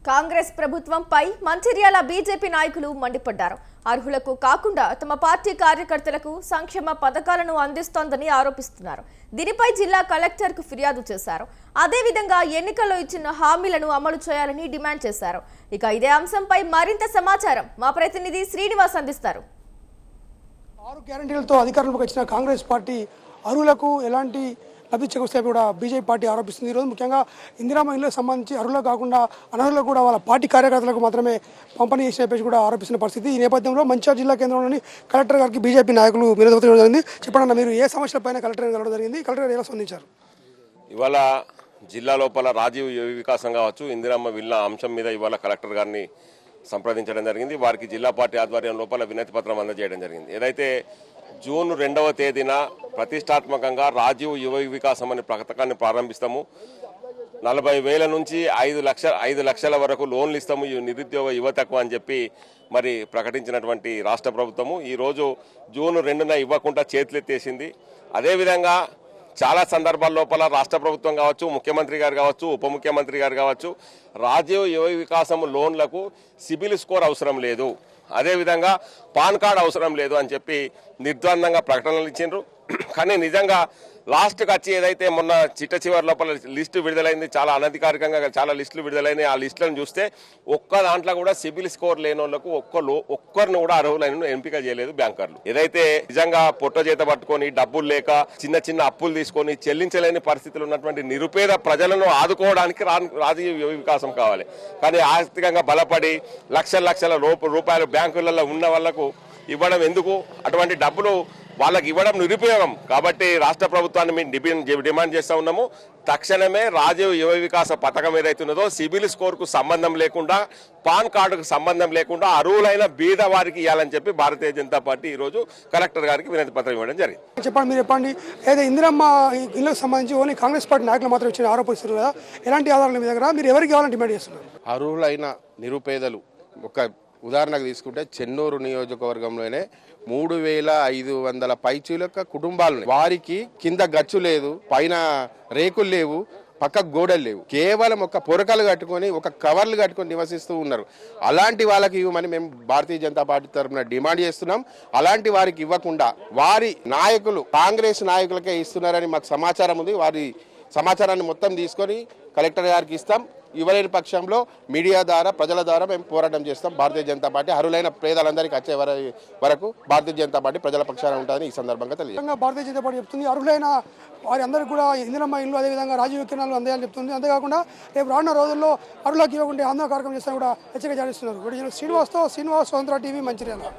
కాంగ్రెస్ ప్రభుత్వంపై మంచిర్యాల బీజేపీ నాయకులు మండిపడ్డారు. అర్హులకు కాకుండా తమ పార్టీ కార్యకర్తలకు సంక్షేమ పథకాలను అందిస్తోందని ఆరోపిస్తున్నారు. దీనిపై జిల్లా కలెక్టర్కు ఫిర్యాదు చేశారు. అదేవిధంగా ఎన్నికల్లో ఇచ్చిన హామీలను అమలు చేయాలని డిమాండ్ చేశారు. ఇక ఇదే అంశంపై మరింత సమాచారం మా ప్రతినిధి శ్రీనివాస్ అందిస్తారు. 6 గ్యారెంటీలతో అధికారంలోకి వచ్చిన కాంగ్రెస్ పార్టీ అర్హులకు ఎలాంటి లబ్ధి చేకూరుస్తాయి కూడా బీజేపీ పార్టీ ఆరోపిస్తుంది. ఈరోజు ముఖ్యంగా ఇందిరామ ఇళ్లకు సంబంధించి అర్హులకు కాకుండా అనర్హులకు కూడా వాళ్ళ పార్టీ కార్యకర్తలకు మాత్రమే పంపిణీ చేసిన చెప్పేసి కూడా ఆరోపిస్తున్న పరిస్థితి. ఈ నేపథ్యంలో మంచిర్యాల జిల్లా కేంద్రంలోని కలెక్టర్ గారికి బీజేపీ నాయకులు వినతి జరిగింది. చెప్పండి, మీరు ఏ సమస్యలపైన కలెక్టర్ కలవడం జరిగింది, కలెక్టర్ గారు ఎలా స్పందించారు? ఇవాళ జిల్లా లోపల రాజీవ్ యువ వికాసం కావచ్చు, ఇందిరమ్మ విల్ల అంశం మీద ఇవాళ కలెక్టర్ గారిని సంప్రదించడం జరిగింది. వారికి జిల్లా పార్టీ ఆధ్వర్యం లోపల వినతి పత్రం అందజేయడం జరిగింది. ఏదైతే జూన్ 2వ తేదీన ప్రతిష్టాత్మకంగా రాజీవ్ యువ వికాసం అనే పథకాన్ని ప్రారంభిస్తాము. 40,000 నుంచి 5 లక్షల వరకు లోన్లు ఇస్తాము నిరుద్యోగ యువతకు అని చెప్పి మరి ప్రకటించినటువంటి రాష్ట్ర ప్రభుత్వము ఈరోజు జూన్ 2న ఇవ్వకుండా చేతులెత్తేసింది. అదేవిధంగా చాలా సందర్భాల లోపల రాష్ట్ర ప్రభుత్వం కావచ్చు, ముఖ్యమంత్రి గారు కావచ్చు, ఉప ముఖ్యమంత్రి గారు కావచ్చు, రాజీవ్ యువ వికాసం లోన్లకు సిబిల్ స్కోర్ అవసరం లేదు, అదేవిధంగా పాన్ కార్డ్ అవసరం లేదు అని చెప్పి నిర్ద్వందంగా ప్రకటనలు ఇచ్చిండ్రు. కానీ నిజంగా లాస్ట్కి వచ్చి ఏదైతే మొన్న చిట్ట చివరి లోపల లిస్టు విడుదలైంది, చాలా అనధికారికంగా చాలా లిస్టులు విడుదలైనాయి. ఆ లిస్టులను చూస్తే ఒక్క దాంట్లో కూడా సిబిల్ స్కోర్ లేని వాళ్ళకు ఒక్కరిని కూడా అర్హులైన ఎంపిక చేయలేదు బ్యాంకర్లు. ఏదైతే నిజంగా పొట్ట చేత పట్టుకొని డబ్బులు లేక చిన్న చిన్న అప్పులు తీసుకొని చెల్లించలేని పరిస్థితులు ఉన్నటువంటి నిరుపేద ప్రజలను ఆదుకోవడానికి రాజీవ్ యువ వికాసం కావాలి. కానీ ఆర్థికంగా బలపడి లక్షల రూపాయలు బ్యాంకులలో ఉన్న వాళ్లకు ఇవ్వడం ఎందుకు? అటువంటి డబ్బులు వాళ్ళకి ఇవ్వడం నిరుపయోగం. కాబట్టి రాష్ట్ర ప్రభుత్వాన్ని మేము డిమాండ్ చేస్తూ ఉన్నాము, తక్షణమే రాజీవ్ యువ వికాస పథకం ఏదైతున్నదో సిబిల్ స్కోర్కు సంబంధం లేకుండా, పాన్ కార్డుకు సంబంధం లేకుండా అర్హులైన బీద వారికి ఇవ్వాలని చెప్పి భారతీయ జనతా పార్టీ ఈరోజు కలెక్టర్ గారికి వినతి పత్రం ఇవ్వడం జరిగింది. చెప్పండి, మీరు చెప్పండి, ఏదైతే ఇందిరమ్మ ఇళ్లకు సంబంధించి ఓన్లీ కాంగ్రెస్ పార్టీ నాయకులు మాత్రం వచ్చిన ఆరోపిస్తున్నారు కదా, ఎలాంటి ఆధారాల మీ దగ్గర మీరు ఎవరికి ఇవ్వాలని డిమాండ్ చేస్తున్నారు? అర్హులైన నిరుపేదలు ఒక ఉదాహరణకు తీసుకుంటే చెన్నూరు నియోజకవర్గంలోనే 3,500 పైచీలక కుటుంబాలు, వారికి కింద గచ్చు లేదు, పైన రేకులు లేవు, పక్క గోడలు లేవు, కేవలం ఒక పొరకలు కట్టుకొని ఒక కవర్లు కట్టుకొని నివసిస్తూ ఉన్నారు. అలాంటి వాళ్ళకి ఇవ్వమని మేము భారతీయ జనతా పార్టీ తరఫున డిమాండ్ చేస్తున్నాం. అలాంటి వారికి ఇవ్వకుండా వారి నాయకులు కాంగ్రెస్ నాయకులకే ఇస్తున్నారని మాకు సమాచారం ఉంది. వారి సమాచారాన్ని మొత్తం తీసుకొని కలెక్టర్ గారికి ఇస్తాం. ఇవ్వలేని పక్షంలో మీడియా ద్వారా ప్రజల ద్వారా మేము పోరాటం చేస్తాం. భారతీయ జనతా పార్టీ అర్హులైన పేదలందరికీ వచ్చే వరకు భారతీయ జనతా పార్టీ ప్రజల పక్షాన ఉంటుందని ఈ సందర్భంగా తెలియదు. భారతీయ జనతా పార్టీ చెప్తుంది అర్హులైన వారి అందరికీ కూడా ఇందిరమ్మ ఇల్లు అదేవిధంగా రాజీవ్ కిరణాలు అందేయాలని చెప్తుంది. అంతేకాకుండా రేపు రానున్న రోజుల్లో అర్హులకు ఇవ్వకుండా ఆందోళన కార్యక్రమం చేస్తాను కూడా హెచ్చరిక జారీ చేస్తున్నారు. శ్రీనివాస్, స్వతంత్ర టీవీ, మంచిర్యాల.